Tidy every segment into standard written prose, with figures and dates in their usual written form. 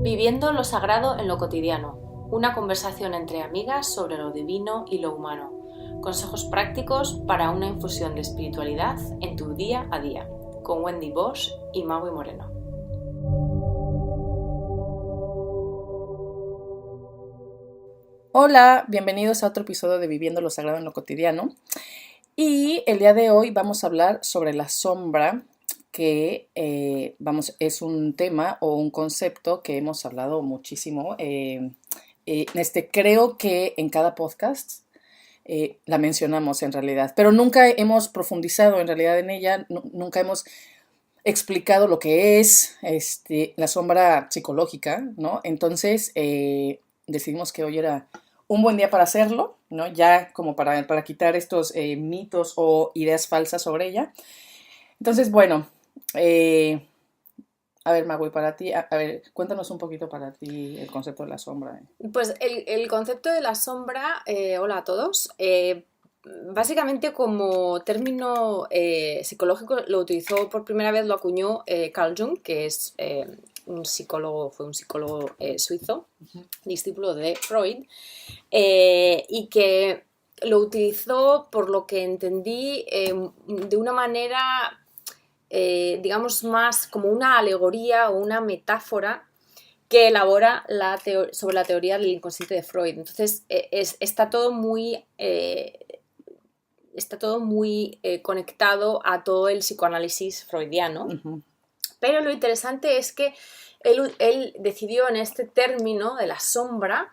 Viviendo lo sagrado en lo cotidiano. Una conversación entre amigas sobre lo divino y lo humano. Consejos prácticos para una infusión de espiritualidad en tu día a día. Con Wendy Bosch y Maui Moreno. Hola, bienvenidos a otro episodio de Viviendo lo sagrado en lo cotidiano. Y el día de hoy vamos a hablar sobre la sombra, que es un tema o un concepto que hemos hablado muchísimo. Creo que en cada podcast la mencionamos en realidad, pero nunca hemos profundizado en realidad en ella, nunca hemos explicado lo que es la sombra psicológica, ¿no? Entonces decidimos que hoy era un buen día para hacerlo, ¿no? Ya como para quitar estos mitos o ideas falsas sobre ella. Entonces, bueno, a ver, Magui, para ti, a ver, cuéntanos un poquito para ti el concepto de la sombra. Pues el concepto de la sombra, hola a todos, básicamente como término psicológico lo utilizó por primera vez, lo acuñó Carl Jung, que es fue un psicólogo suizo, discípulo de Freud, y que lo utilizó, por lo que entendí, de una manera, digamos, más como una alegoría o una metáfora que elabora sobre la teoría del inconsciente de Freud. Entonces está todo muy conectado a todo el psicoanálisis freudiano. Uh-huh. Pero lo interesante es que él decidió en este término de la sombra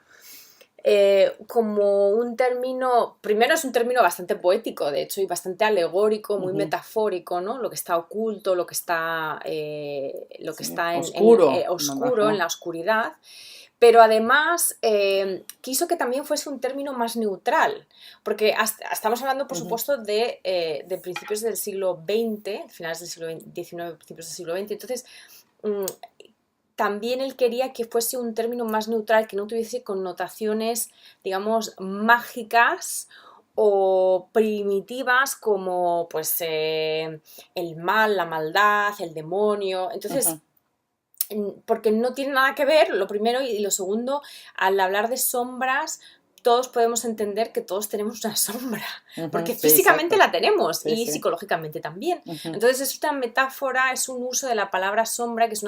como un término, primero es un término bastante poético, de hecho, y bastante alegórico, muy metafórico, ¿no? Lo que está oculto, lo que está oscuro, oscuro, en la oscuridad. Pero además quiso que también fuese un término más neutral, porque estamos hablando, por supuesto, de principios del siglo XX, finales del siglo XIX, principios del siglo XX, entonces también él quería que fuese un término más neutral, que no tuviese connotaciones, digamos, mágicas o primitivas como pues el mal, la maldad, el demonio. Entonces, porque no tiene nada que ver, lo primero, y lo segundo, al hablar de sombras, todos podemos entender que todos tenemos una sombra, porque físicamente la tenemos y psicológicamente también. Entonces es una metáfora, es un uso de la palabra sombra, que es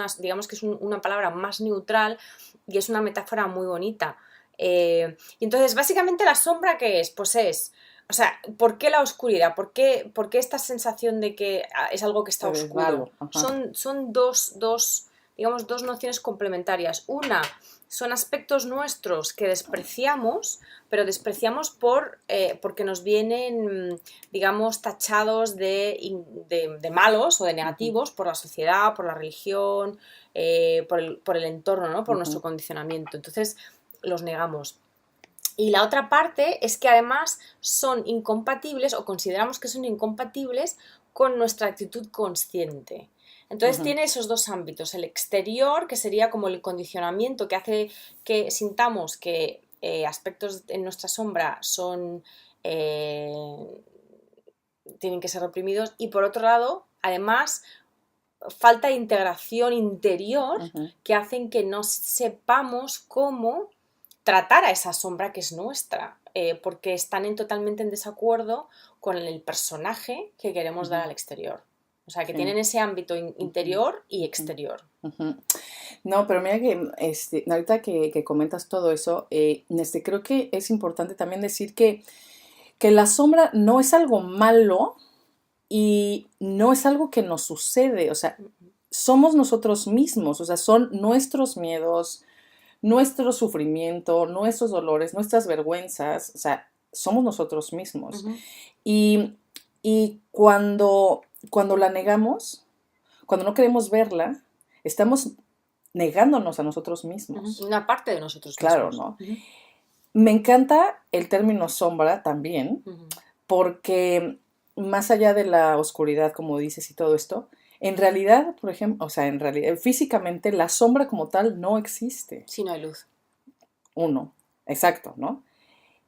una palabra más neutral y es una metáfora muy bonita. Y entonces básicamente la sombra, ¿qué es? Pues es, o sea, ¿por qué la oscuridad? ¿Por qué esta sensación de que es algo que está oscuro? Son dos nociones complementarias. Una, son aspectos nuestros que despreciamos, pero despreciamos porque nos vienen, digamos, tachados de malos o de negativos por la sociedad, por la religión, por el entorno, ¿no? Por nuestro condicionamiento. Entonces, los negamos. Y la otra parte es que además son incompatibles, o consideramos que son incompatibles, con nuestra actitud consciente. Entonces tiene esos dos ámbitos, el exterior, que sería como el condicionamiento que hace que sintamos que aspectos en nuestra sombra tienen que ser reprimidos, y por otro lado, además, falta de integración interior que hacen que no sepamos cómo tratar a esa sombra que es nuestra, porque están totalmente en desacuerdo con el personaje que queremos dar al exterior. O sea, que tienen ese ámbito interior y exterior. No, pero mira que ahorita que comentas todo eso, creo que es importante también decir que la sombra no es algo malo y no es algo que nos sucede. O sea, somos nosotros mismos, o sea, son nuestros miedos, nuestro sufrimiento, nuestros dolores, nuestras vergüenzas, o sea, somos nosotros mismos. Y cuando la negamos, cuando no queremos verla, estamos negándonos a nosotros mismos. Una parte de nosotros mismos. Claro, ¿no? Me encanta el término sombra también, porque más allá de la oscuridad, como dices, y todo esto, en realidad, por ejemplo, físicamente la sombra como tal no existe. Sí, no hay luz. Uno, exacto, ¿no?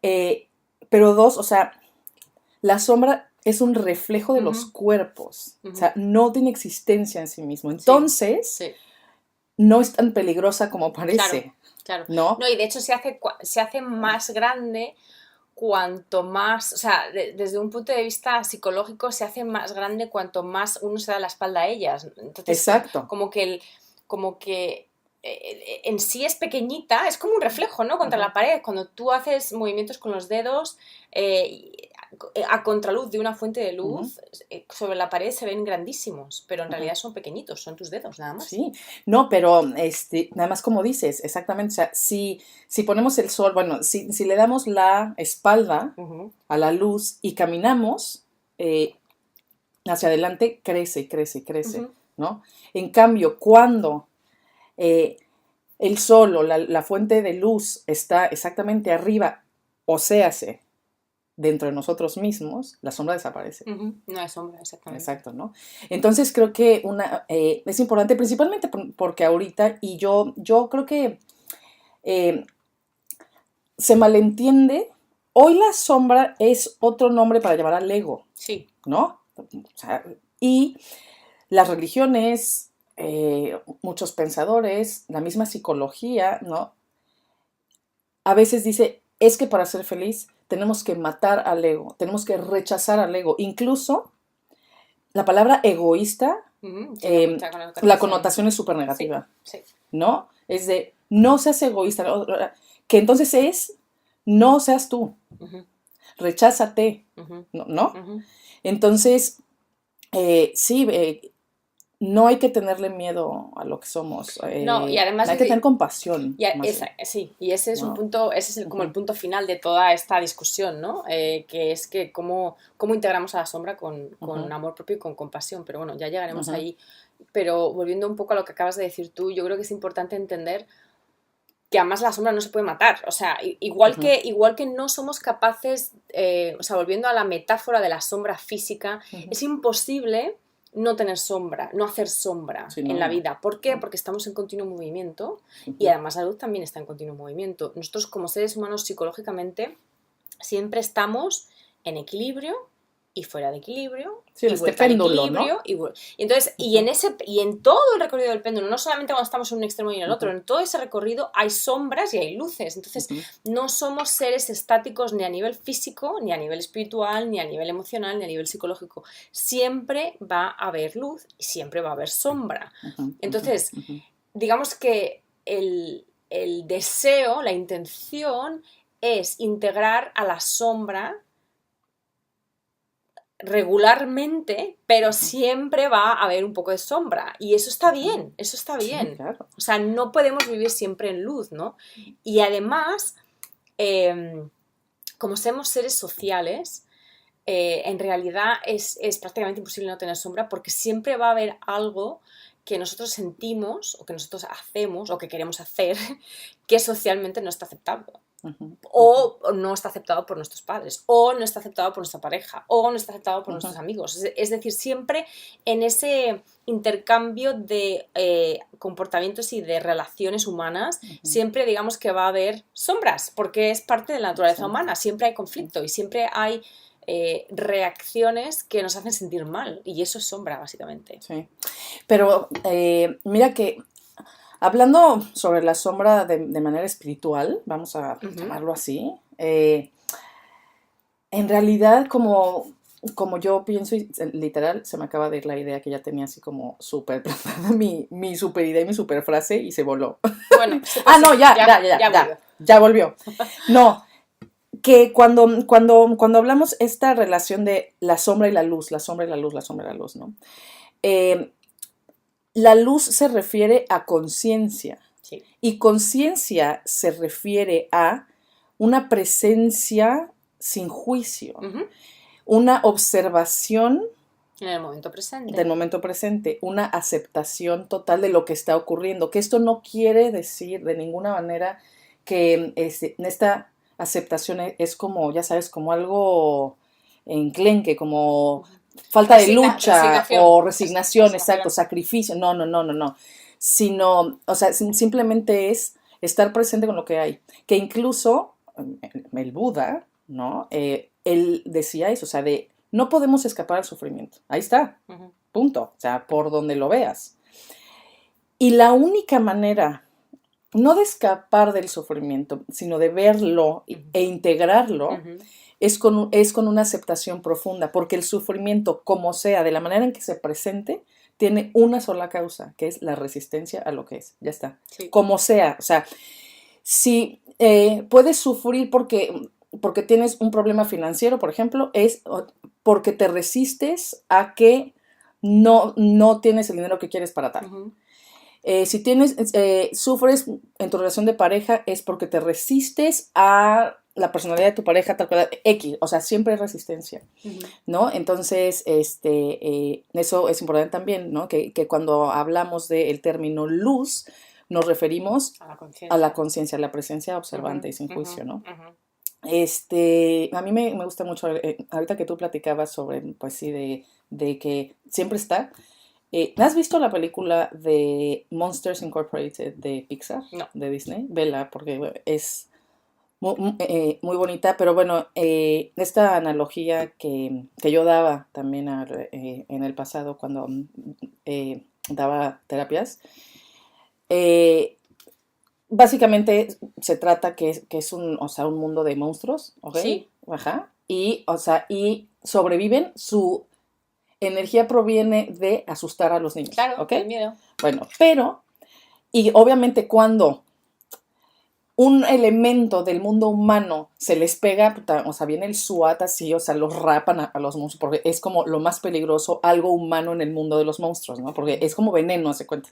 Pero dos, o sea, la sombra es un reflejo de los cuerpos, o sea, no tiene existencia en sí mismo. Entonces, no es tan peligrosa como Claro, parece, claro. ¿no? No, y de hecho se hace más grande cuanto más, o sea, desde un punto de vista psicológico se hace más grande cuanto más uno se da la espalda a ellas. Entonces, Exacto. como que en sí es pequeñita, es como un reflejo, ¿no? Contra Ujú, la pared. Cuando tú haces movimientos con los dedos a contraluz de una fuente de ujú, luz, sobre la pared se ven grandísimos, pero en ujú. realidad son pequeñitos, son tus dedos, nada más. Sí, no, pero nada más como dices, exactamente, o sea, si ponemos el sol, bueno, si le damos la espalda Ujú, a la luz y caminamos eh, hacia adelante, crece y crece y crece, ujú, ¿no? En cambio, cuando eh, el sol o la fuente de luz está exactamente arriba, o séase, dentro de nosotros mismos, la sombra desaparece. ujú. No hay sombra, exactamente. Exacto, ¿no? Entonces creo que es importante, principalmente porque ahorita, y yo creo que eh, se malentiende, hoy la sombra es otro nombre para llamar al ego, Sí. ¿no? O sea, y las religiones, muchos pensadores, la misma psicología, ¿no? A veces dice, es que para ser feliz tenemos que matar al ego, tenemos que rechazar al ego. Incluso la palabra egoísta, Tiene mucha la connotación. connotación es súper Sí, negativa, sí. ¿no? Es de, no seas egoísta, ¿no? Que entonces es, no seas tú, Ujú, recházate, ujú, ¿no? ujú. Entonces, sí, no hay que tenerle miedo a lo que somos, No, y además hay que tener compasión, más bien, sí, y ese es un ¿no? punto, ese es como el Ujú, punto final de toda esta discusión, ¿no? Que es que cómo integramos a la sombra con ujú, amor propio y con compasión. Pero bueno, ya llegaremos ujú, ahí. Pero volviendo un poco a lo que acabas de decir tú, yo creo que es importante entender que además la sombra no se puede matar. O sea, ujú, igual que no somos capaces, o sea, volviendo a la metáfora de la sombra física, ujú. es imposible no tener sombra, no hacer sombra Sí, en no, la no, vida. ¿Por qué? no. Porque estamos en continuo movimiento y Ujú, además la luz también está en continuo movimiento. Nosotros como seres humanos psicológicamente siempre estamos en equilibrio y fuera de equilibrio sí, en y este vuelta al péndulo, ¿no? equilibrio y entonces Ujú, y en todo el recorrido del péndulo, no solamente cuando estamos en un extremo y en el otro, ujú, en todo ese recorrido hay sombras y hay luces. Entonces, ujú, no somos seres estáticos ni a nivel físico, ni a nivel espiritual, ni a nivel emocional, ni a nivel psicológico. Siempre va a haber luz y siempre va a haber sombra. ujú, ujú, Entonces, ujú. digamos que el deseo, la intención es integrar a la sombra regularmente, pero Ujú, siempre va a haber un poco de sombra. Y eso está ujú. bien, eso está Sí, bien. claro. O sea, no podemos vivir siempre en luz, ¿no? Y además, eh, como somos seres sociales, en realidad es prácticamente imposible no tener sombra porque siempre va a haber algo que nosotros sentimos o que nosotros hacemos o que queremos hacer que socialmente no está aceptado Ujú, ujú, o no está aceptado por nuestros padres, o no está aceptado por nuestra pareja, o no está aceptado por nuestros ujú, amigos. Es decir, siempre en ese intercambio de comportamientos y de relaciones humanas, ujú. siempre digamos que va a haber sombras, porque es parte de la Sí, naturaleza humana, siempre hay sí, conflicto y siempre hay reacciones que nos hacen sentir mal, y eso es sombra, básicamente. sí. Pero mira que hablando sobre la sombra de manera espiritual, vamos a Ujú. llamarlo así, en realidad como yo pienso, y literal, se me acaba de ir la idea que ya tenía así como súper plantada mi super idea y mi super frase y se voló. Bueno, sí, pues Ah, no, sí, ya, ya, ya, ya ya, volvió. ya volvió. No, que cuando hablamos esta relación de la sombra y la luz, la sombra y la luz, la sombra y la luz, ¿no? Eh, la luz se refiere a conciencia Sí. y conciencia se refiere a una presencia sin juicio, Ujú. una observación En el momento presente. del momento presente, una aceptación total de lo que está ocurriendo, que esto no quiere decir de ninguna manera que esta aceptación es como, ya sabes, como algo enclenque, como falta de lucha Resignación. o resignación, exacto, Resignación. sacrificio, no, no, no, no, no, sino, o sea, simplemente es estar presente con lo que hay, que incluso el Buda, ¿no? Él decía eso, o sea, de no podemos escapar al sufrimiento. Ahí está, Ujú. punto. O sea, por donde lo veas. Y la única manera, no de escapar del sufrimiento, sino de verlo e integrarlo, es con una aceptación profunda, porque el sufrimiento, como sea, de la manera en que se presente, tiene una sola causa, que es la resistencia a lo que es. Ya está. Sí. Como sea, o sea, si puedes sufrir porque tienes un problema financiero, por ejemplo, es porque te resistes a que no tienes el dinero que quieres para tal. Si sufres en tu relación de pareja es porque te resistes a la personalidad de tu pareja, tal cual, X, o sea, siempre hay resistencia, ¿no? Entonces, eso es importante también, ¿no? Que cuando hablamos del término luz, nos referimos a la conciencia, a la presencia observante y sin juicio, ¿no? A mí me gusta mucho, ahorita que tú platicabas sobre, pues sí, de que siempre está. ¿Has visto la película de Monsters Incorporated de Pixar? No. De Disney. Vela, porque es muy bonita, pero bueno, esta analogía que yo daba también en el pasado cuando daba terapias, básicamente se trata que es o sea, un mundo de monstruos, ¿ok? Sí. Ajá. Y, o sea, y sobreviven, su energía proviene de asustar a los niños. Claro, ¿ok? el miedo. Bueno, pero, y obviamente cuando un elemento del mundo humano se les pega, o sea, viene el SWAT así, o sea, los rapan a los monstruos, porque es como lo más peligroso, algo humano en el mundo de los monstruos, ¿no? Porque es como veneno, hace cuenta.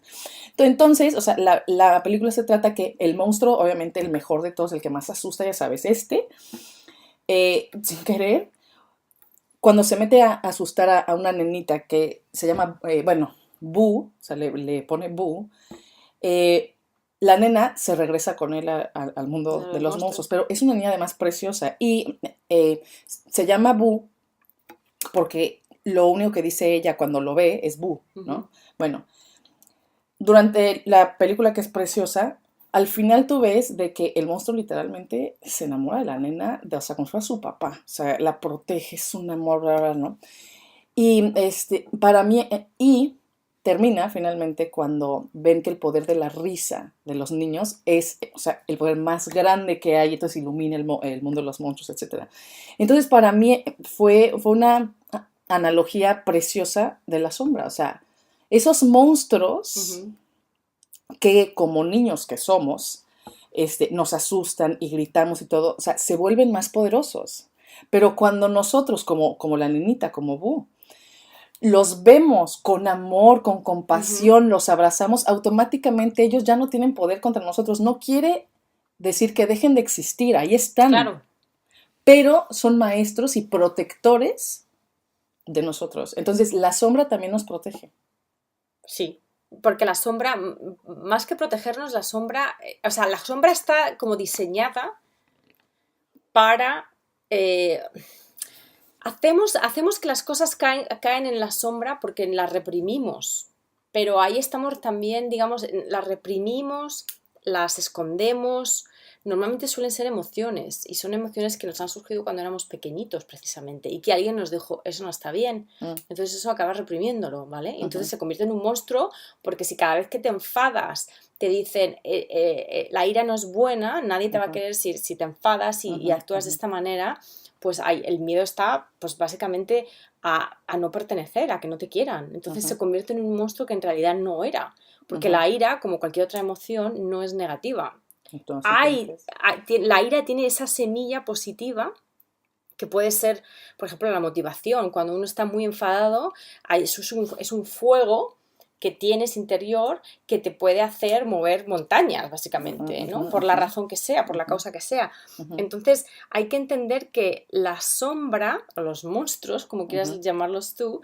Entonces, o sea, la película se trata que el monstruo, obviamente el mejor de todos, el que más asusta, ya sabes, sin querer, cuando se mete a asustar a una nenita que se llama, Boo, o sea, le pone Boo, la nena se regresa con él al mundo de los monstruos, pero es una niña además preciosa y se llama Boo porque lo único que dice ella cuando lo ve es Boo, ¿no? Bueno, durante la película, que es preciosa, al final tú ves de que el monstruo literalmente se enamora de la nena, o sea, como si fuera su papá, o sea, la protege, es un amor, ¿no? Y para mí, y termina finalmente cuando ven que el poder de la risa de los niños es, o sea, el poder más grande que hay, entonces ilumina el mundo de los monstruos, etc. Entonces, para mí fue una analogía preciosa de la sombra, o sea, esos monstruos que como niños que somos, nos asustan y gritamos y todo, o sea, se vuelven más poderosos. Pero cuando nosotros, como la nenita, como Boo, los vemos con amor, con compasión, los abrazamos, automáticamente ellos ya no tienen poder contra nosotros. No quiere decir que dejen de existir, ahí están. Claro. Pero son maestros y protectores de nosotros. Entonces, la sombra también nos protege. Sí, porque la sombra, más que protegernos, la sombra, o sea, la sombra está como diseñada para... hacemos que las cosas caen en la sombra porque las reprimimos, pero ahí estamos también, digamos, las reprimimos, las escondemos. Normalmente suelen ser emociones y son emociones que nos han surgido cuando éramos pequeñitos precisamente y que alguien nos dijo, eso no está bien, entonces eso acaba reprimiéndolo, ¿vale? Entonces se convierte en un monstruo porque si cada vez que te enfadas te dicen la ira no es buena, nadie te va a querer si te enfadas y actúas de esta manera, pues el miedo está pues básicamente a no pertenecer, a que no te quieran. Entonces se convierte en un monstruo que en realidad no era, porque la ira, como cualquier otra emoción, no es negativa. La ira tiene esa semilla positiva que puede ser, por ejemplo, la motivación. Cuando uno está muy enfadado, es un fuego que tienes interior que te puede hacer mover montañas, básicamente, ¿no? Por la razón que sea, por la causa que sea. Entonces, hay que entender que la sombra, o los monstruos, como quieras llamarlos tú,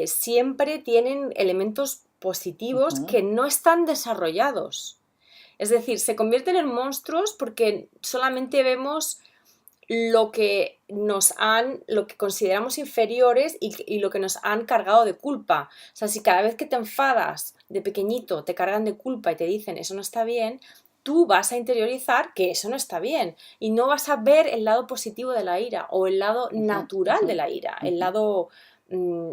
siempre tienen elementos positivos que no están desarrollados. Es decir, se convierten en monstruos porque solamente vemos lo que consideramos inferiores y lo que nos han cargado de culpa. O sea, si cada vez que te enfadas de pequeñito te cargan de culpa y te dicen eso no está bien, tú vas a interiorizar que eso no está bien y no vas a ver el lado positivo de la ira o el lado natural de la ira, el lado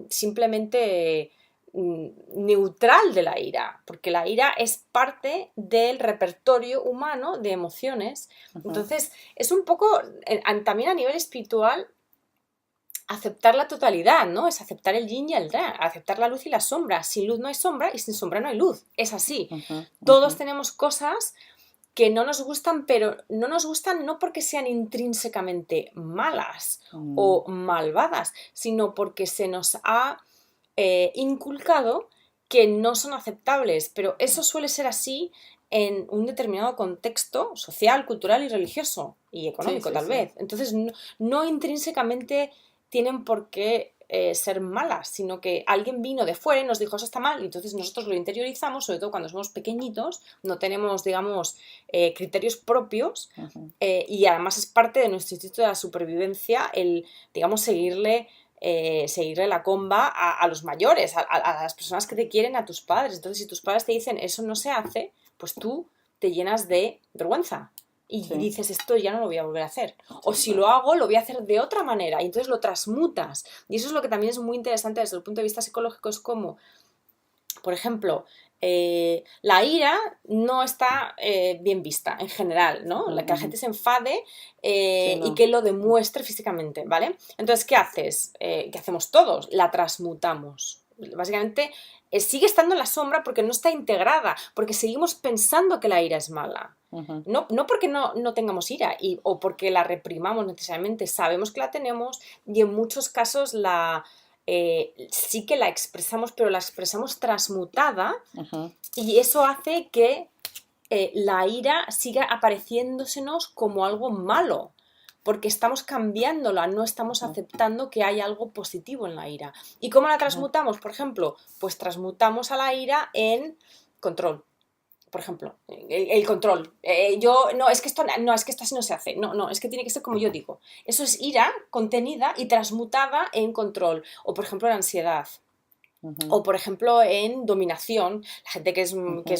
simplemente neutral de la ira, porque la ira es parte del repertorio humano de emociones. Entonces, es un poco, también a nivel espiritual, aceptar la totalidad, ¿no? Es aceptar el yin y el yang, aceptar la luz y la sombra. Sin luz no hay sombra y sin sombra no hay luz. Es así. Todos tenemos cosas que no nos gustan, pero no nos gustan no porque sean intrínsecamente malas o malvadas, sino porque se nos ha inculcado que no son aceptables. Pero eso suele ser así en un determinado contexto social, cultural y religioso y económico, tal vez. Entonces, no intrínsecamente tienen por qué ser malas, sino que alguien vino de fuera y nos dijo eso está mal, y entonces nosotros lo interiorizamos, sobre todo cuando somos pequeñitos, no tenemos, digamos, criterios propios, y además es parte de nuestro instinto de la supervivencia el, digamos, seguirle la comba a los mayores, a las personas que te quieren, a tus padres. Entonces, si tus padres te dicen eso no se hace, pues tú te llenas de vergüenza y dices esto ya no lo voy a volver a hacer, o si lo hago lo voy a hacer de otra manera, y entonces lo transmutas. Y eso es lo que también es muy interesante desde el punto de vista psicológico, es como, por ejemplo, la ira no está bien vista en general, ¿no? Que la gente se enfade y que lo demuestre físicamente, ¿vale? Entonces, ¿qué haces? ¿Qué hacemos todos? La transmutamos. Básicamente, sigue estando en la sombra porque no está integrada, porque seguimos pensando que la ira es mala. No porque no tengamos ira o porque la reprimamos necesariamente, sabemos que la tenemos y en muchos casos sí que la expresamos, pero la expresamos transmutada, y eso hace que la ira siga apareciéndosenos como algo malo, porque estamos cambiándola, no estamos aceptando que hay algo positivo en la ira. ¿Y cómo la transmutamos? Por ejemplo, pues transmutamos a la ira en control. Por ejemplo, el control. Es que esto así no se hace. No, es que tiene que ser como yo digo. Eso es ira contenida y transmutada en control. O, por ejemplo, en ansiedad. O, por ejemplo, en dominación. La gente que es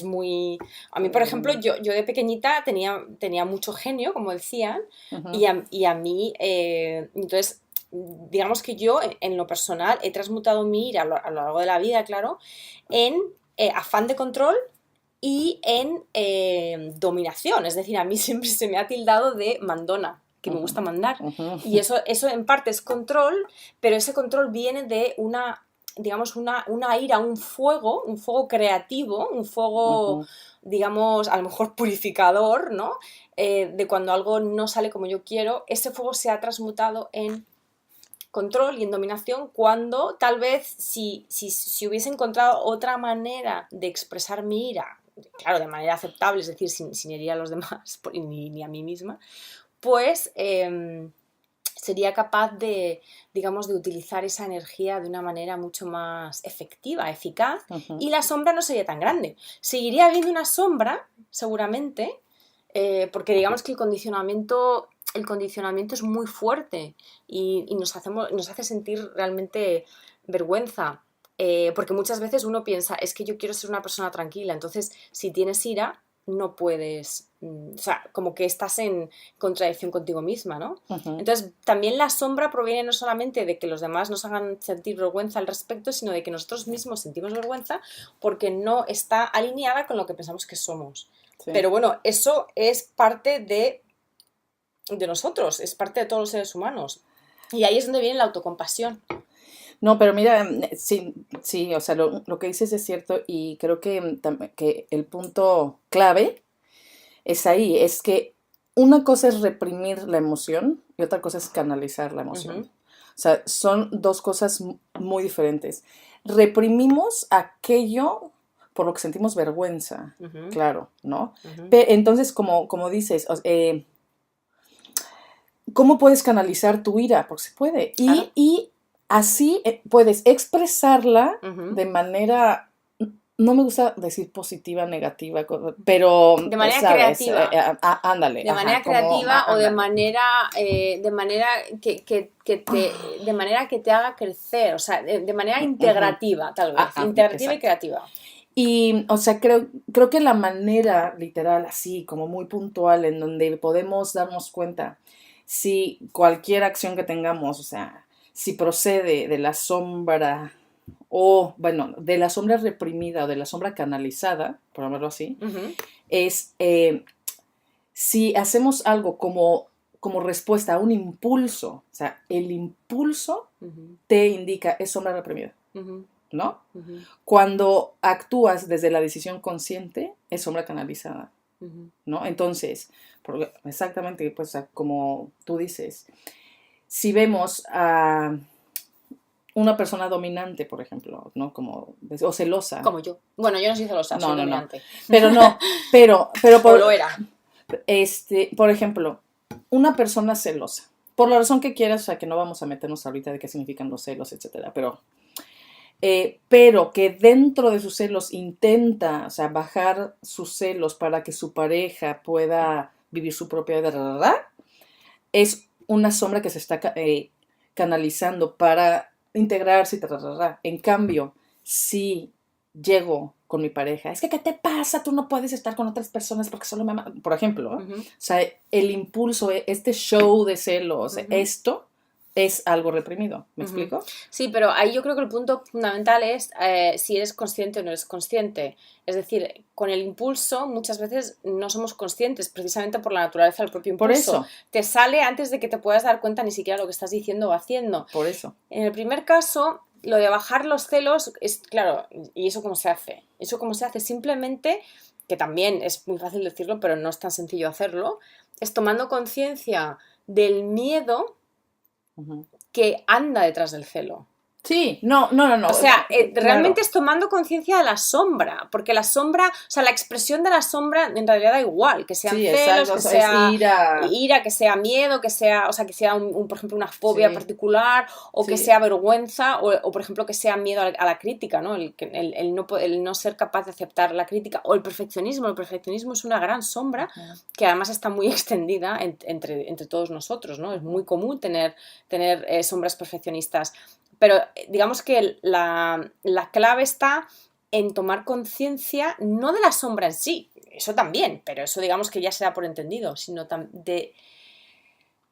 muy... A mí, por ejemplo, yo de pequeñita tenía mucho genio, como decían, y a mí... entonces, digamos que yo, en lo personal, he transmutado mi ira a lo largo de la vida, claro, en afán de control y en dominación. Es decir, a mí siempre se me ha tildado de mandona, que me gusta mandar. Y eso en parte es control, pero ese control viene de una, digamos, una ira, un fuego creativo, un fuego, digamos, a lo mejor purificador, ¿no? De cuando algo no sale como yo quiero, ese fuego se ha transmutado en control y en dominación, cuando tal vez si hubiese encontrado otra manera de expresar mi ira, claro, de manera aceptable, es decir, sin herir a los demás ni a mí misma, pues sería capaz de, digamos, de utilizar esa energía de una manera mucho más efectiva, eficaz, y la sombra no sería tan grande. Seguiría habiendo una sombra, seguramente, porque digamos que el condicionamiento es muy fuerte y nos hace sentir realmente vergüenza. Porque muchas veces uno piensa, es que yo quiero ser una persona tranquila, entonces si tienes ira no puedes, o sea, como que estás en contradicción contigo misma, ¿no? Entonces también la sombra proviene no solamente de que los demás nos hagan sentir vergüenza al respecto, sino de que nosotros mismos sentimos vergüenza porque no está alineada con lo que pensamos que somos. Pero bueno, eso es parte de nosotros, es parte de todos los seres humanos. Y ahí es donde viene la autocompasión. No, pero mira, sí, o sea, lo que dices es cierto, y creo que el punto clave es ahí, es que una cosa es reprimir la emoción y otra cosa es canalizar la emoción. O sea, son dos cosas muy diferentes. Reprimimos aquello por lo que sentimos vergüenza, claro, ¿no? Entonces, como dices, ¿cómo puedes canalizar tu ira? Porque se puede. Claro. Y así puedes expresarla de manera, no me gusta decir positiva, negativa, pero... De manera creativa. Ándale. De manera creativa o de manera que te haga crecer, o sea, de manera integrativa, tal vez. Integrativa y creativa. Y, o sea, creo que la manera literal, así, como muy puntual, en donde podemos darnos cuenta si cualquier acción que tengamos, o sea, si procede de la sombra o, bueno, de la sombra reprimida o de la sombra canalizada, por llamarlo así, es si hacemos algo como respuesta a un impulso, o sea, el impulso te indica, es sombra reprimida, ¿no? Cuando actúas desde la decisión consciente, es sombra canalizada, ¿no? Entonces, exactamente, pues como tú dices, si vemos a una persona dominante, por ejemplo, ¿no? O celosa. Como yo. Bueno, yo no soy celosa, soy dominante. Pero o lo era. Por ejemplo, una persona celosa, por la razón que quieras, o sea, que no vamos a meternos ahorita de qué significan los celos, etcétera, pero que dentro de sus celos intenta, o sea, bajar sus celos para que su pareja pueda vivir su propia vida, es una sombra que se está canalizando para integrarse y En cambio, si llego con mi pareja, es que ¿qué te pasa? Tú no puedes estar con otras personas porque solo me aman. Por ejemplo, o sea, el impulso, este show de celos, esto es algo reprimido. ¿Me explico? Sí, pero ahí yo creo que el punto fundamental es si eres consciente o no eres consciente. Es decir, con el impulso muchas veces no somos conscientes, precisamente por la naturaleza del propio impulso. Por eso. Te sale antes de que te puedas dar cuenta ni siquiera lo que estás diciendo o haciendo. Por eso. En el primer caso, lo de bajar los celos es, claro, ¿y eso cómo se hace? Eso cómo se hace simplemente, que también es muy fácil decirlo, pero no es tan sencillo hacerlo, es tomando conciencia del miedo que anda detrás del celo. Sí, no. O sea, realmente es tomando conciencia de la sombra, porque la sombra, o sea, la expresión de la sombra en realidad da igual, que sean celos, que sea ira, que sea miedo, que sea, o sea, que sea por ejemplo, una fobia particular, o que sea vergüenza, o por ejemplo, que sea miedo a la crítica, ¿no? El no ser capaz de aceptar la crítica, o el perfeccionismo. El perfeccionismo es una gran sombra que además está muy extendida entre todos nosotros, ¿no? Es muy común tener sombras perfeccionistas. Pero digamos que la clave está en tomar conciencia, no de la sombra en sí, eso también, pero eso digamos que ya se da por entendido, sino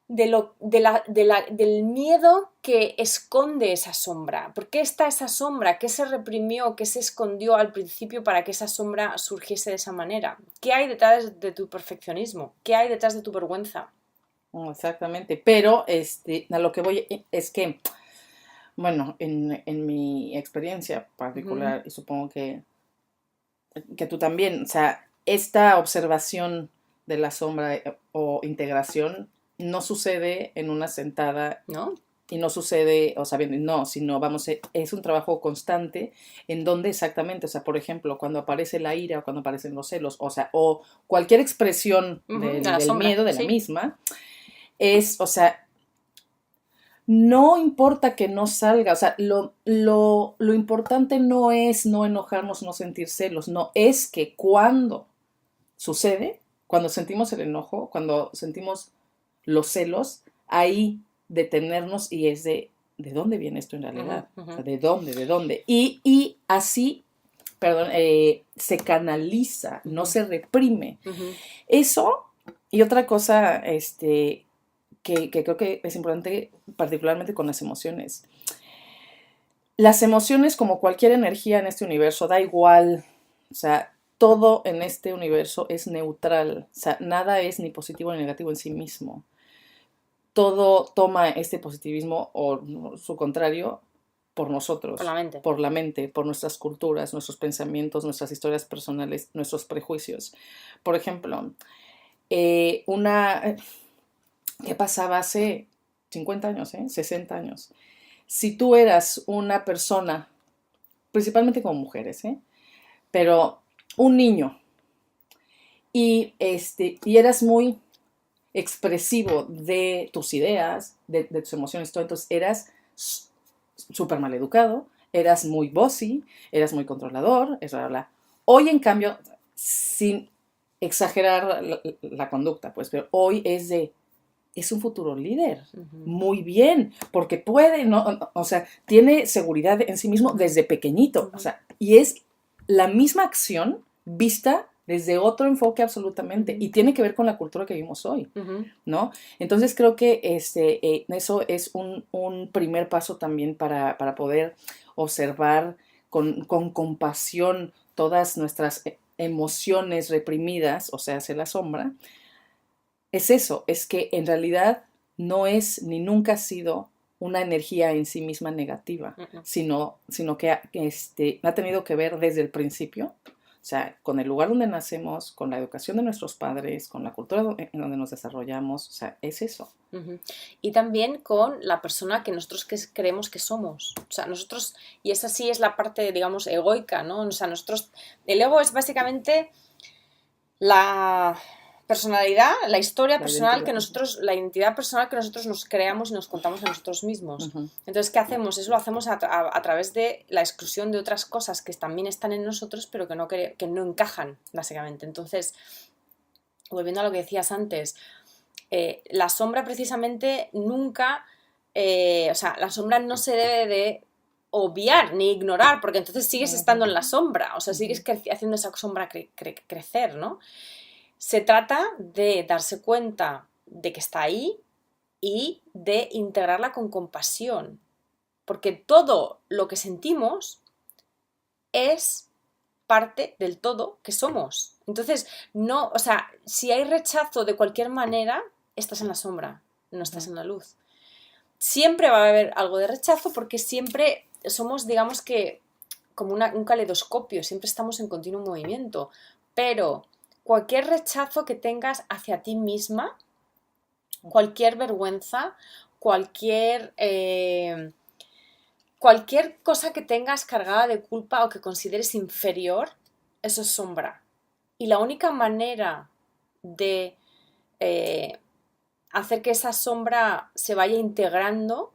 del miedo que esconde esa sombra. ¿Por qué está esa sombra? ¿Qué se reprimió? ¿Qué se escondió al principio para que esa sombra surgiese de esa manera? ¿Qué hay detrás de tu perfeccionismo? ¿Qué hay detrás de tu vergüenza? Exactamente, pero a lo que voy es que, bueno, en mi experiencia particular, y supongo que tú también, o sea, esta observación de la sombra o integración no sucede en una sentada. ¿No? Y no sucede, o sea, bien, no, sino es un trabajo constante en donde exactamente, o sea, por ejemplo, cuando aparece la ira o cuando aparecen los celos, o sea, o cualquier expresión del miedo de la misma, o sea, no importa que no salga, o sea, lo importante no es no enojarnos, no sentir celos, no, es que cuando sucede, cuando sentimos el enojo, cuando sentimos los celos, ahí detenernos y es ¿de dónde viene esto en realidad? O sea, ¿de dónde? Y así, se canaliza, no se reprime. Eso, y otra cosa, que creo que es importante, particularmente con las emociones. Las emociones, como cualquier energía en este universo, da igual, o sea, todo en este universo es neutral, o sea, nada es ni positivo ni negativo en sí mismo. Todo toma este positivismo o su contrario por nosotros, por la mente, por nuestras culturas, nuestros pensamientos, nuestras historias personales, nuestros prejuicios. Por ejemplo, ¿qué pasaba hace 50 años, 60 años? Si tú eras una persona, principalmente como mujeres, pero un niño, y eras muy expresivo de tus ideas, de tus emociones, todo, entonces eras súper mal educado, eras muy bossy, eras muy controlador, Hoy, en cambio, sin exagerar la conducta, pues, pero hoy es un futuro líder. Muy bien, porque puede, ¿no? O sea, tiene seguridad en sí mismo desde pequeñito, o sea, y es la misma acción vista desde otro enfoque absolutamente, Ujú. y tiene que ver con la cultura que vivimos hoy, Ujú. ¿no? Entonces creo que eso es un primer paso también para poder observar con compasión todas nuestras emociones reprimidas, o sea, hacia la sombra. Es eso, es que en realidad no es ni nunca ha sido una energía en sí misma negativa, Ujú. sino que ha tenido que ver desde el principio, o sea, con el lugar donde nacemos, con la educación de nuestros padres, con la cultura en donde nos desarrollamos, o sea, es eso. Ujú. Y también con la persona que nosotros creemos que somos. O sea, nosotros, y esa sí es la parte, digamos, egoica, ¿no? O sea, nosotros, el ego es básicamente la personalidad, la historia La personal que identidad. nosotros, la identidad personal que nosotros nos creamos y nos contamos a nosotros mismos. Ujú. Entonces, ¿qué hacemos? Eso lo hacemos a través de la exclusión de otras cosas que también están en nosotros, pero que no encajan, básicamente. Entonces, volviendo a lo que decías antes, la sombra precisamente nunca, o sea, la sombra no se debe de obviar ni ignorar, porque entonces sigues estando en la sombra, o sea, sigues haciendo esa sombra crecer, ¿no? Se trata de darse cuenta de que está ahí y de integrarla con compasión, porque todo lo que sentimos es parte del todo que somos. Entonces, no, o sea, si hay rechazo de cualquier manera, estás en la sombra, no estás en la luz. Siempre va a haber algo de rechazo porque siempre somos, digamos que, como un caleidoscopio, siempre estamos en continuo movimiento. Pero cualquier rechazo que tengas hacia ti misma, cualquier vergüenza, cualquier, cualquier cosa que tengas cargada de culpa o que consideres inferior, eso es sombra. Y la única manera de eh, hacer que esa sombra se vaya integrando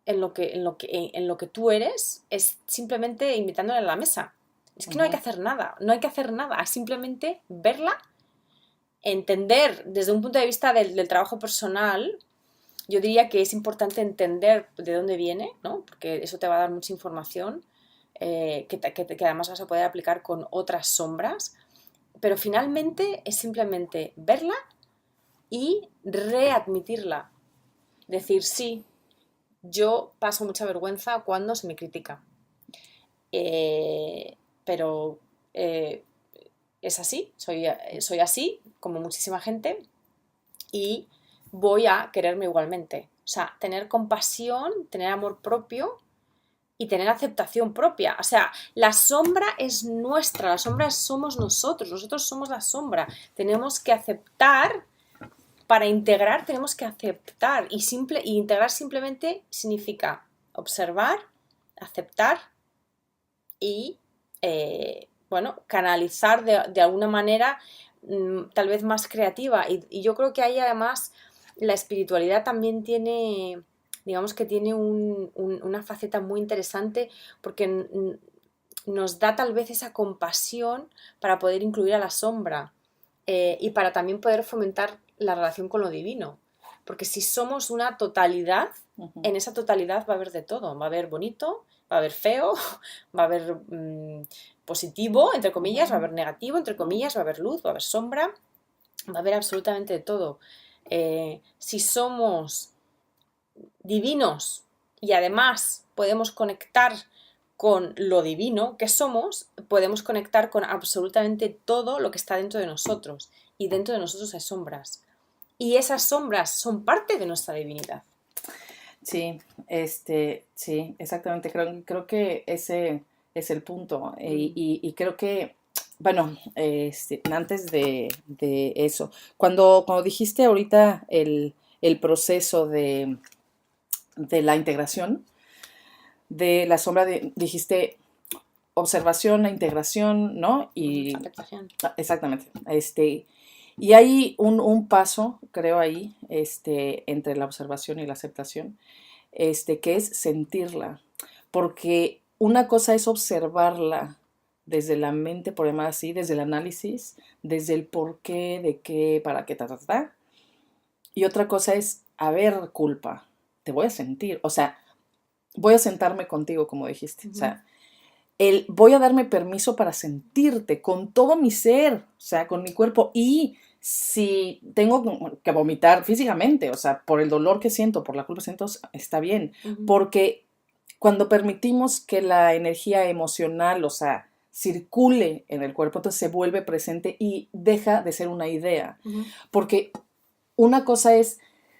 en lo que tú eres es simplemente invitándole a la mesa. Es que no hay que hacer nada, no hay que hacer nada, es simplemente verla, entender desde un punto de vista del trabajo personal. Yo diría que es importante entender de dónde viene, ¿no? Porque eso te va a dar mucha información que además vas a poder aplicar con otras sombras. Pero finalmente es simplemente verla y readmitirla. Decir, sí, yo paso mucha vergüenza cuando se me critica. Pero es así, soy así, como muchísima gente, y voy a quererme igualmente. O sea, tener compasión, tener amor propio y tener aceptación propia. O sea, la sombra es nuestra, la sombra somos nosotros somos la sombra. Tenemos que aceptar, para integrar tenemos que aceptar y integrar simplemente significa observar, aceptar y, bueno, canalizar de alguna manera tal vez más creativa. Y yo creo que ahí además la espiritualidad también tiene, digamos que tiene una faceta muy interesante porque nos da tal vez esa compasión para poder incluir a la sombra y para también poder fomentar la relación con lo divino. Porque si somos una totalidad, en esa totalidad va a haber de todo. Va a haber bonito, va a haber feo, va a haber positivo, entre comillas, va a haber negativo, entre comillas, va a haber luz, va a haber sombra, va a haber absolutamente de todo. Si somos divinos y además podemos conectar con lo divino que somos, podemos conectar con absolutamente todo lo que está dentro de nosotros. Y dentro de nosotros hay sombras. Y esas sombras son parte de nuestra divinidad. Sí, sí, exactamente. Creo que ese es el punto. Y creo que, bueno, antes de eso, cuando dijiste ahorita el proceso de la integración de la sombra, dijiste observación, la integración, ¿no? Y Aceptación. exactamente. Y hay un paso, creo ahí, entre la observación y la aceptación, que es sentirla. Porque una cosa es observarla desde la mente, por llamar así, desde el análisis, desde el por qué, de qué, para qué, ta. Y otra cosa es, a ver, culpa, te voy a sentir. O sea, voy a sentarme contigo, como dijiste. O sea, el voy a darme permiso para sentirte con todo mi ser, o sea, con mi cuerpo. Y si tengo que vomitar físicamente, o sea, por el dolor que siento, por la culpa que siento, está bien. Porque cuando permitimos que la energía emocional, o sea, circule en el cuerpo, entonces se vuelve presente y deja de ser una idea. Porque una cosa es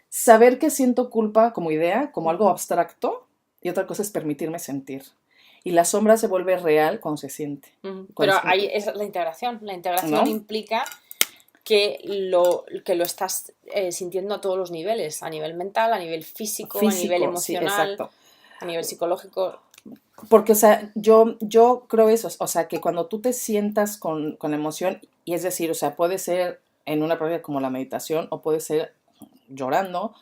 saber que siento culpa como idea, como algo abstracto, y otra cosa es permitirme sentir. Y la sombra se vuelve real cuando se siente. Pero ahí es la integración. La integración, ¿no?, implica que lo estás sintiendo a todos los niveles, a nivel mental, a nivel físico, a nivel emocional, sí, a nivel psicológico. Porque, o sea, yo creo eso, o sea, que cuando tú te sientas con la emoción, y es decir, o sea, puede ser en una práctica como la meditación, o puede ser llorando,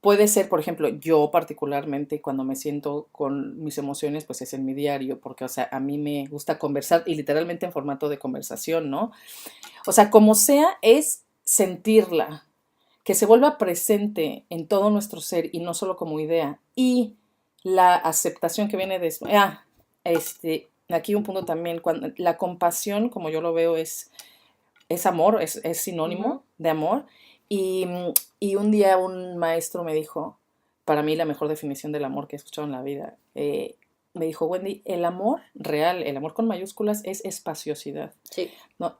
puede ser, por ejemplo, yo particularmente cuando me siento con mis emociones, pues es en mi diario, porque, o sea, a mí me gusta conversar y literalmente en formato de conversación, ¿no? O sea, como sea, es sentirla, que se vuelva presente en todo nuestro ser y no solo como idea. Y la aceptación que viene después. Aquí un punto también, cuando la compasión, como yo lo veo, es amor, es sinónimo de amor. Y un día un maestro me dijo, para mí la mejor definición del amor que he escuchado en la vida, me dijo, Wendy, el amor real, el amor con mayúsculas, es espaciosidad. Sí. ¿No?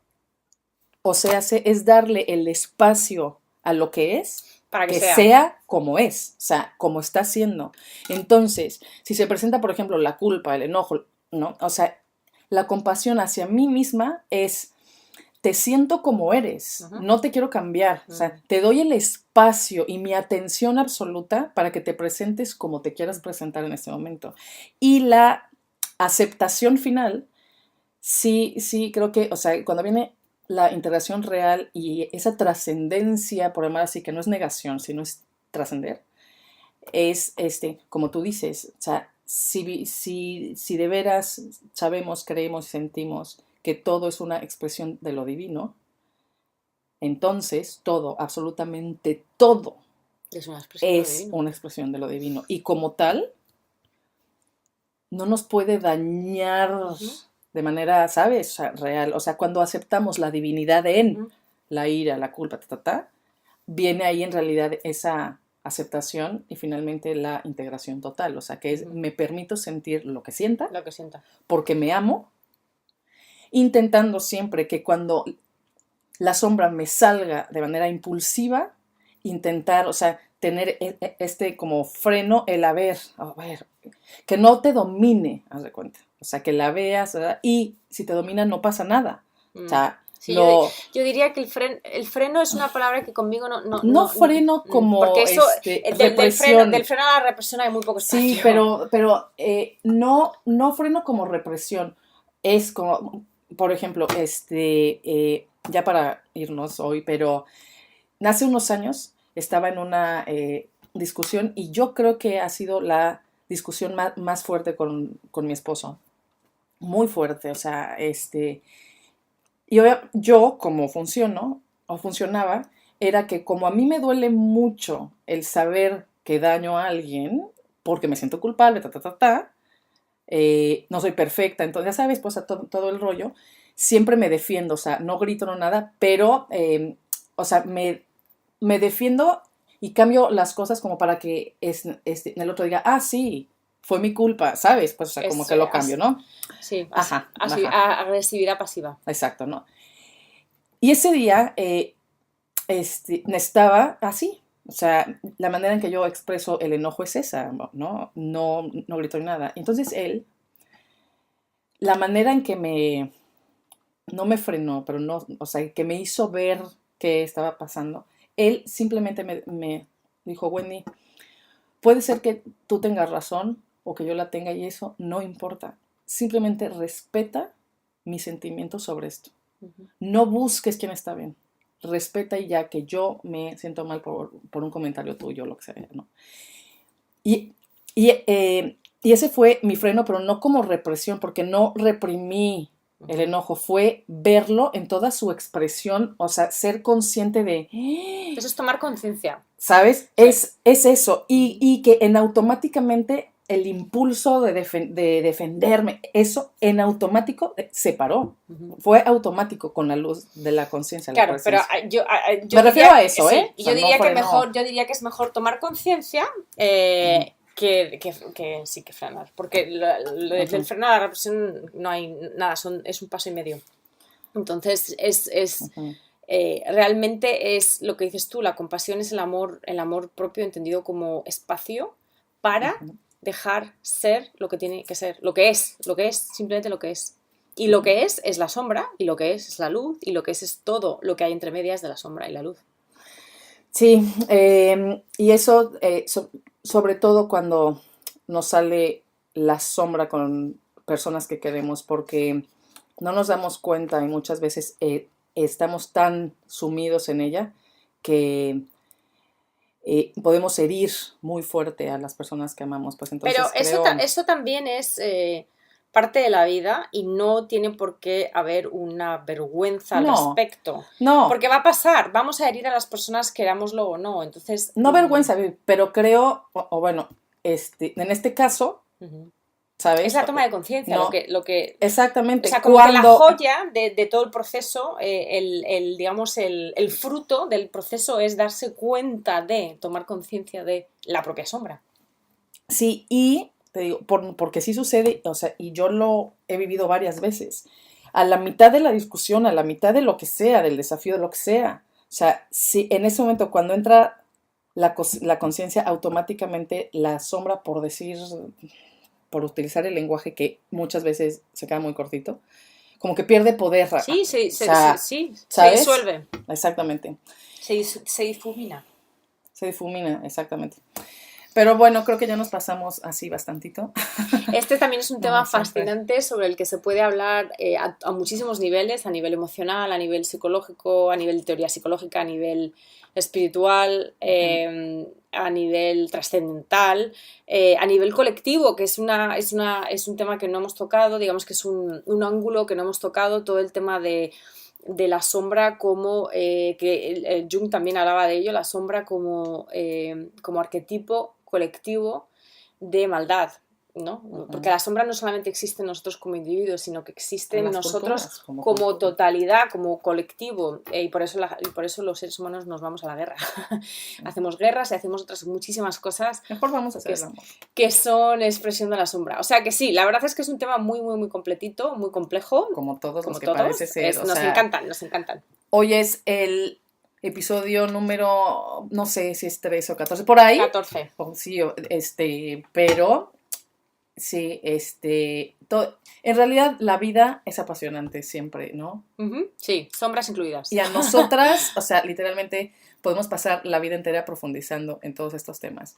O sea, es darle el espacio a lo que es, para que sea como es, o sea, como está siendo. Entonces, si se presenta, por ejemplo, la culpa, el enojo, ¿no? O sea, la compasión hacia mí misma es, te siento como eres, no te quiero cambiar, o sea, te doy el espacio y mi atención absoluta para que te presentes como te quieras presentar en este momento. Y la aceptación final, sí, creo que, o sea, cuando viene la integración real y esa trascendencia, por llamar así, que no es negación, sino es trascender, es, como tú dices, o sea, si de veras sabemos, creemos y sentimos que todo es una expresión de lo divino, entonces todo, absolutamente todo, es una expresión de lo divino. Y como tal, no nos puede dañar de manera, ¿sabes? O sea, real. O sea, cuando aceptamos la divinidad en la ira, la culpa, viene ahí en realidad esa aceptación y finalmente la integración total. O sea, que es, me permito sentir lo que sienta, porque me amo, intentando siempre que cuando la sombra me salga de manera impulsiva, intentar, o sea, tener como freno, el a ver, que no te domine, haz de cuenta. O sea, que la veas, ¿verdad? Y si te domina no pasa nada. O sea, sí, yo diría que el freno es una palabra que conmigo no freno como porque eso, represión. Del freno a la represión hay muy poco espacio. Sí, pero no freno como represión. Es como, por ejemplo, ya para irnos hoy, pero hace unos años estaba en una discusión y yo creo que ha sido la discusión más fuerte con mi esposo. Muy fuerte, o sea, yo como funciono o funcionaba, era que como a mí me duele mucho el saber que daño a alguien, porque me siento culpable, no soy perfecta, entonces ya sabes, pues todo el rollo, siempre me defiendo, o sea, no grito, no nada, pero, o sea, me defiendo y cambio las cosas como para que el otro diga, sí, fue mi culpa, ¿sabes? Pues, o sea, como que lo cambio, ¿no? Sí, agresividad pasiva. Exacto, ¿no? Y ese día estaba así, o sea, la manera en que yo expreso el enojo es esa, ¿no? No grito ni nada. Entonces él, la manera en que no me frenó, pero no, o sea, que me hizo ver qué estaba pasando, él simplemente me dijo, Wendy, puede ser que tú tengas razón o que yo la tenga y eso no importa. Simplemente respeta mis sentimientos sobre esto. No busques quién está bien. Respeta y ya que yo me siento mal por un comentario tuyo, lo que sea, ¿no? Y ese fue mi freno, pero no como represión, porque no reprimí el enojo, fue verlo en toda su expresión, o sea, ser consciente de... Eso es tomar conciencia. ¿Sabes? Sí. Es eso. Y que automáticamente el impulso de defenderme, eso en automático se paró. Fue automático con la luz de la conciencia. Claro, pero yo me refiero a eso, sí, ¿eh? O sea, yo diría que es mejor tomar conciencia que sí que frenar, porque lo del freno a la represión no hay nada, es un paso y medio. Entonces realmente es lo que dices tú, la compasión es el amor propio entendido como espacio para dejar ser lo que tiene que ser, lo que es, simplemente lo que es. Y lo que es la sombra, y lo que es la luz, y lo que es todo lo que hay entre medias de la sombra y la luz. Sí, y eso, sobre todo cuando nos sale la sombra con personas que queremos, porque no nos damos cuenta y muchas veces estamos tan sumidos en ella que podemos herir muy fuerte a las personas que amamos. Pues entonces pero eso también es parte de la vida y no tiene por qué haber una vergüenza al respecto. No. Porque va a pasar, vamos a herir a las personas, querámoslo o no. Entonces, no vergüenza, pero creo, o bueno, en este caso, ¿sabes? Es la toma de conciencia, lo que exactamente. O sea, como que la joya de todo el proceso, digamos, el fruto del proceso es darse cuenta de, tomar conciencia de la propia sombra. Sí, y te digo, porque sí sucede, o sea, y yo lo he vivido varias veces. A la mitad de la discusión, a la mitad de lo que sea, del desafío, de lo que sea. O sea, si en ese momento cuando entra la conciencia, automáticamente la sombra, por utilizar el lenguaje que muchas veces se queda muy cortito, como que pierde poder. Sí, se disuelve. Exactamente. Se difumina. Se difumina, exactamente. Pero bueno, creo que ya nos pasamos así bastantito. Este también es un tema fascinante sobre el que se puede hablar a muchísimos niveles, a nivel emocional, a nivel psicológico, a nivel de teoría psicológica, a nivel espiritual, a nivel trascendental, a nivel colectivo, que es un tema que no hemos tocado, digamos que es un ángulo que no hemos tocado, todo el tema de la sombra como, que Jung también hablaba de ello, la sombra como arquetipo colectivo de maldad, ¿no? Porque la sombra no solamente existe en nosotros como individuos, sino que existe en nosotros como totalidad, como colectivo, y por eso los seres humanos nos vamos a la guerra. Hacemos guerras y hacemos otras muchísimas cosas. Mejor vamos a hacer el amor. Que son expresión de la sombra. O sea que sí, la verdad es que es un tema muy, muy, muy completito, muy complejo. Como todos los que parece ser. Nos encantan. Hoy es el episodio número, no sé si es 13 o 14, por ahí. 14. Sí, pero sí, en realidad la vida es apasionante siempre, ¿no? Sí, sombras incluidas. Y a nosotras, o sea, literalmente podemos pasar la vida entera profundizando en todos estos temas.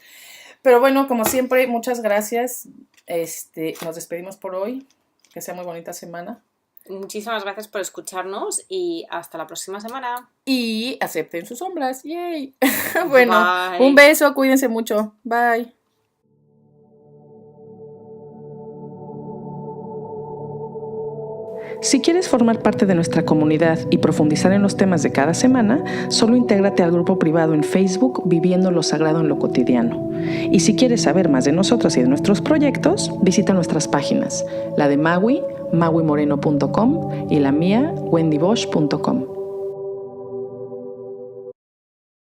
Pero bueno, como siempre, muchas gracias. Nos despedimos por hoy. Que sea muy bonita semana. Muchísimas gracias por escucharnos y hasta la próxima semana. Y acepten sus sombras. ¡Yay! Bueno, bye. Un beso, cuídense mucho. Bye. Si quieres formar parte de nuestra comunidad y profundizar en los temas de cada semana, solo intégrate al grupo privado en Facebook Viviendo lo Sagrado en lo Cotidiano. Y si quieres saber más de nosotras y de nuestros proyectos, visita nuestras páginas, la de Maui, mauimoreno.com y la mía, wendybosch.com.